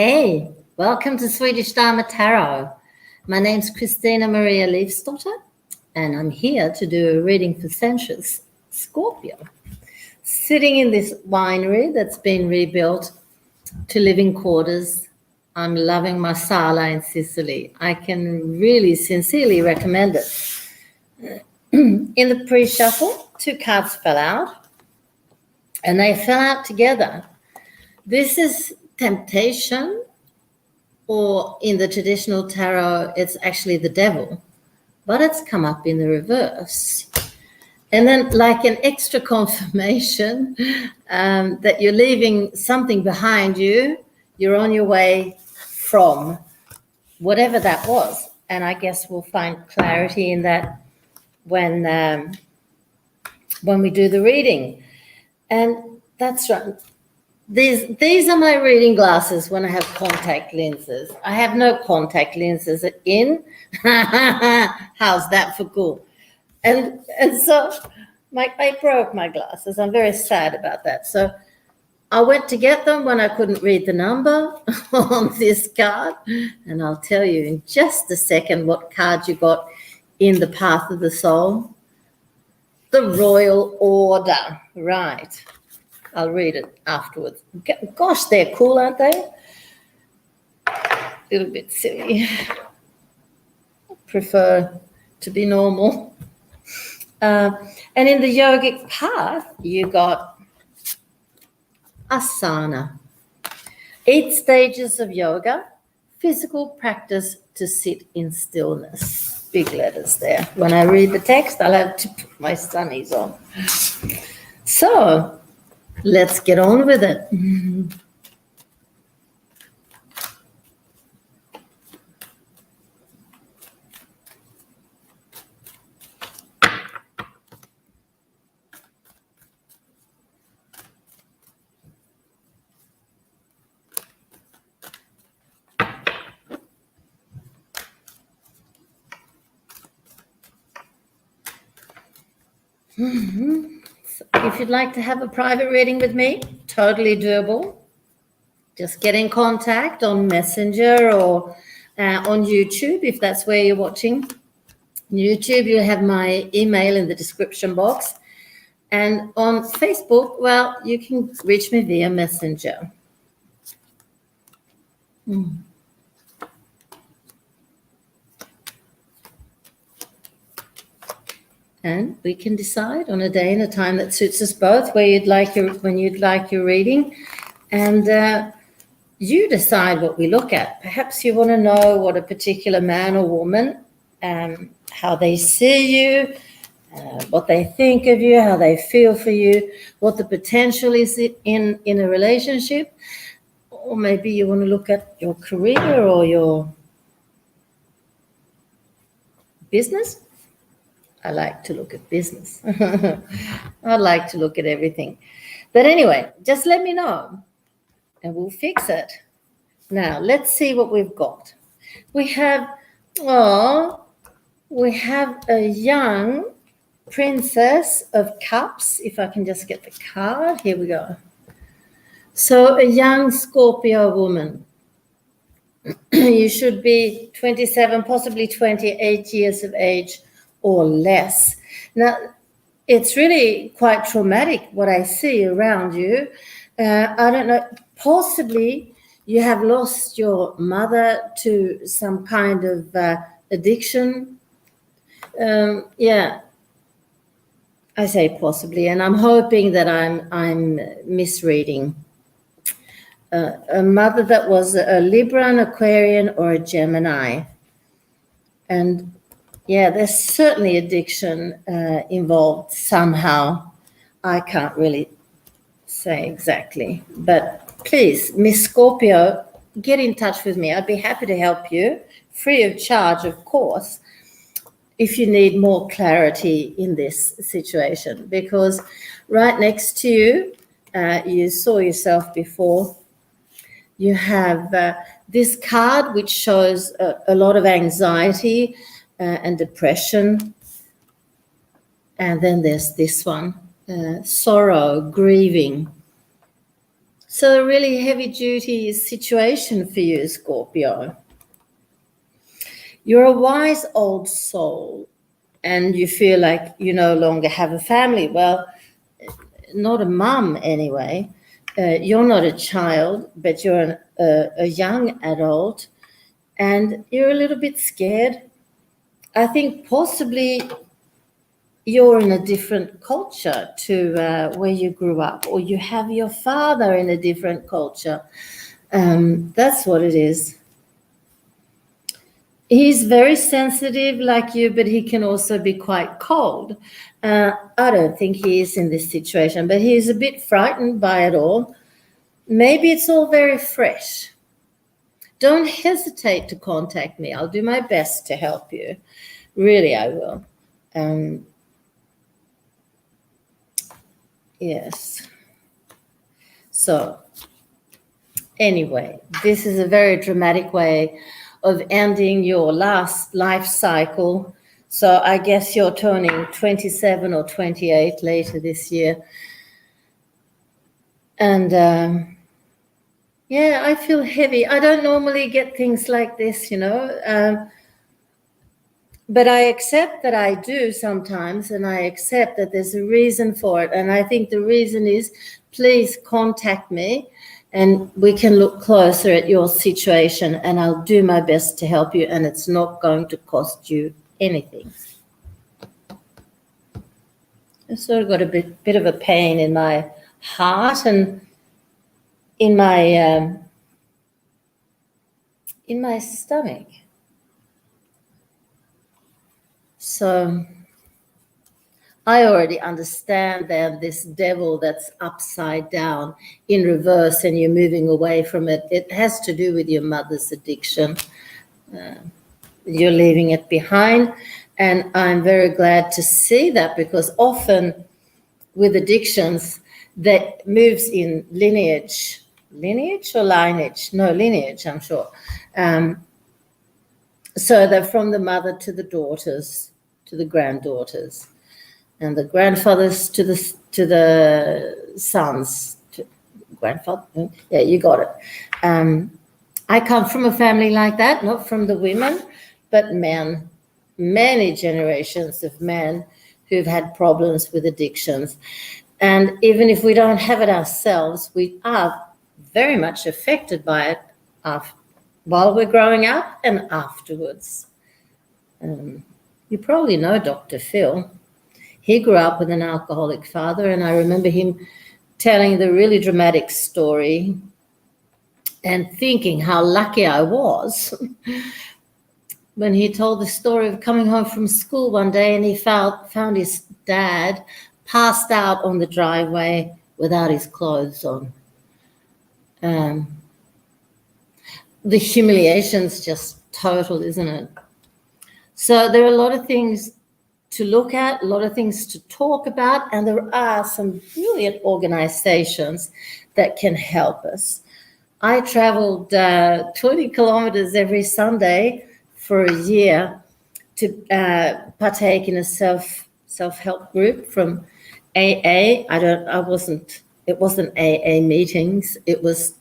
Hey, welcome to Swedish Dharma Tarot. My name's christinamarialeifsdotter, and I'm here to do a reading for Sensuous Scorpio. Sitting in this winery that's been rebuilt to living quarters. I'm loving my sala in Sicily. I can really sincerely recommend it. In the pre-shuffle, 2 cards fell out, and they fell out together. This is temptation, or in the traditional tarot, it's actually the devil, but it's come up in the reverse. And then, like an extra confirmation that you're leaving something behind you, you're on your way from whatever that was. And I guess we'll find clarity in that when we do the reading. And that's right. These are my reading glasses when I have contact lenses. I have no contact lenses in. How's that for cool? And so I broke my glasses. I'm very sad about that. So I went to get them when I couldn't read the number on this card. And I'll tell you in just a second what card you got in the Path of the Soul. The Royal Order. Right. I'll read it afterwards. Gosh, they're cool, aren't they? A little bit silly. I prefer to be normal. And in the yogic path, you got asana. 8 stages of yoga, physical practice to sit in stillness. Big letters there. When I read the text, I'll have to put my sunnies on. So, let's get on with it. If you'd like to have a private reading with me, totally doable. Just get in contact on Messenger or on YouTube, if that's where you're watching. YouTube, you'll have my email in the description box. And on Facebook, well, you can reach me via Messenger. And we can decide on a day and a time that suits us both when you'd like your reading, and you decide what we look at. Perhaps you want to know what a particular man or woman, how they see you, what they think of you, how they feel for you, what the potential is in a relationship, or maybe you want to look at your career or your business. I like to look at business. I like to look at everything. But anyway, just let me know and we'll fix it. Now, let's see what we've got. We have a young Princess of Cups. If I can just get the card. Here we go. So a young Scorpio woman. You should be 27, possibly 28 years of age or less. Now, it's really quite traumatic what I see around you. I don't know, possibly you have lost your mother to some kind of addiction. I say possibly, and I'm hoping that I'm misreading. A mother that was a Libra, an Aquarian, or a Gemini. And yeah, there's certainly addiction involved somehow. I can't really say exactly. But please, Miss Scorpio, get in touch with me. I'd be happy to help you, free of charge, of course, if you need more clarity in this situation. Because right next to you, you saw yourself before, you have this card which shows a lot of anxiety and depression. And then there's this one, sorrow, grieving. So a really heavy-duty situation for you, Scorpio. You're a wise old soul, and you feel like you no longer have a family. Well, not a mum anyway. You're not a child, but you're a young adult, and you're a little bit scared. I think possibly you're in a different culture to where you grew up, or you have your father in a different culture. That's what it is. He's very sensitive like you, but he can also be quite cold. I don't think he is in this situation, but he's a bit frightened by it all. Maybe it's all very fresh. Don't hesitate to contact me. I'll do my best to help you. Really, I will. Yes. So, anyway, this is a very dramatic way of ending your last life cycle. So I guess you're turning 27 or 28 later this year. And yeah, I feel heavy. I don't normally get things like this, but I accept that I do sometimes, and I accept that there's a reason for it. And I think the reason is, please contact me and we can look closer at your situation, and I'll do my best to help you, and it's not going to cost you anything. I've sort of got a bit of a pain in my heart and in my stomach. So I already understand that this devil that's upside down in reverse and you're moving away from it, it has to do with your mother's addiction. You're leaving it behind. And I'm very glad to see that, because often with addictions, that moves in lineage. Lineage or lineage? No, lineage, I'm sure. So they're from the mother to the daughters, to the granddaughters, and the grandfathers to the sons. Grandfather, yeah, you got it. I come from a family like that, not from the women, but men. Many generations of men who've had problems with addictions. And even if we don't have it ourselves, we are very much affected by it while we're growing up and afterwards. You probably know Dr. Phil. He grew up with an alcoholic father, and I remember him telling the really dramatic story and thinking how lucky I was when he told the story of coming home from school one day, and he found his dad passed out on the driveway without his clothes on. The humiliation's just total, isn't it? So there are a lot of things to look at, a lot of things to talk about, and there are some brilliant organizations that can help us. I traveled 20 kilometers every Sunday for a year to partake in a self-help group from AA. It wasn't AA meetings. It was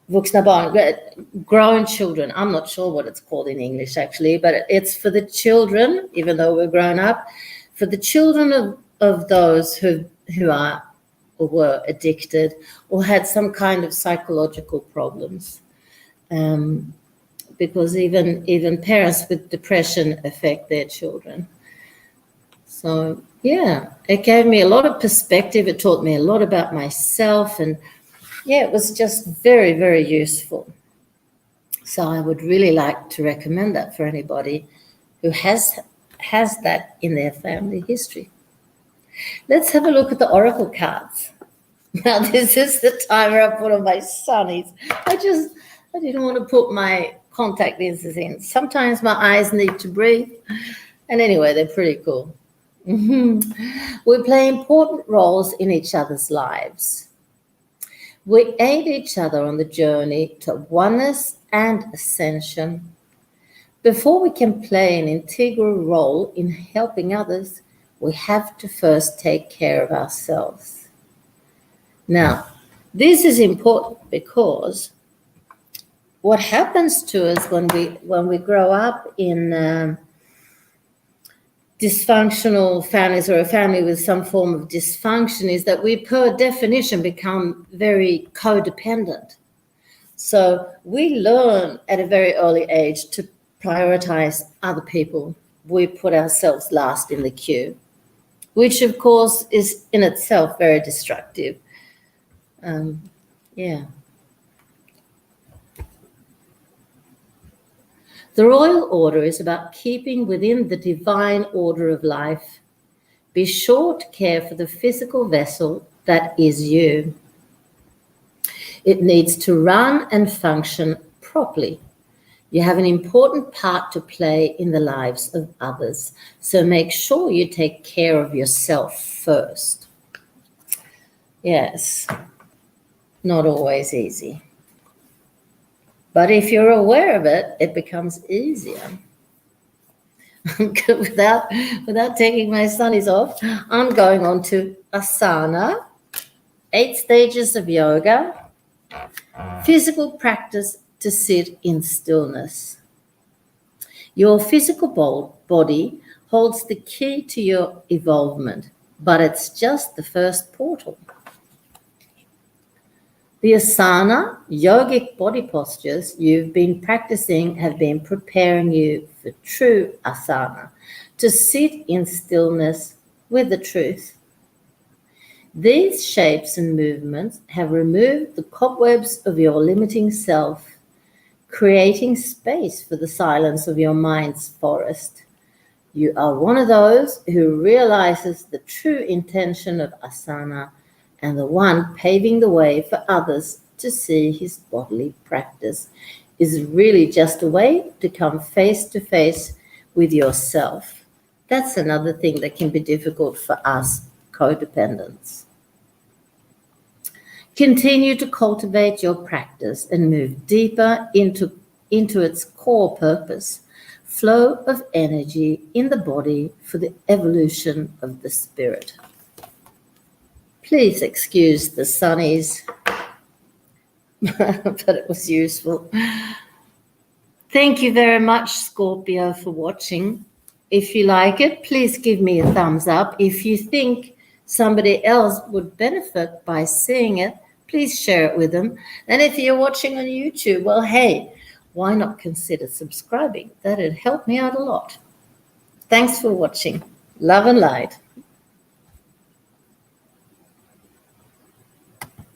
vuxna barn, grown children. I'm not sure what it's called in English actually, but it's for the children, even though we're grown up, for the children of those who are or were addicted or had some kind of psychological problems. Because even parents with depression affect their children. So yeah, it gave me a lot of perspective. It taught me a lot about myself, and yeah, it was just very, very useful. So I would really like to recommend that for anybody who has that in their family history. Let's have a look at the oracle cards. Now, this is the time where I put on my sunnies. I didn't want to put my contact lenses in. Sometimes my eyes need to breathe. And anyway, they're pretty cool. We play important roles in each other's lives. We aid each other on the journey to oneness and ascension. Before we can play an integral role in helping others, we have to first take care of ourselves. Now, This is important because what happens to us when we grow up in dysfunctional families or a family with some form of dysfunction is that we, per definition, become very codependent. So we learn at a very early age to prioritize other people. We put ourselves last in the queue, which of course is in itself very destructive. Yeah. The royal order is about keeping within the divine order of life. Be sure to care for the physical vessel that is you. It needs to run and function properly. You have an important part to play in the lives of others, so make sure you take care of yourself first. Yes, not always easy. But if you're aware of it, it becomes easier. without taking my sunnies off, I'm going on to asana, 8 stages of yoga, physical practice to sit in stillness. Your physical body holds the key to your evolvement, but it's just the first portal. The asana, yogic body postures you've been practicing have been preparing you for true asana, to sit in stillness with the truth. These shapes and movements have removed the cobwebs of your limiting self, creating space for the silence of your mind's forest. You are one of those who realizes the true intention of asana and the one paving the way for others to see his bodily practice is really just a way to come face to face with yourself. That's another thing that can be difficult for us codependents. Continue to cultivate your practice and move deeper into its core purpose, flow of energy in the body for the evolution of the spirit. Please excuse the sunnies, but it was useful. Thank you very much, Scorpio, for watching. If you like it, please give me a thumbs up. If you think somebody else would benefit by seeing it, please share it with them. And if you're watching on YouTube, well, hey, why not consider subscribing? That'd help me out a lot. Thanks for watching. Love and light.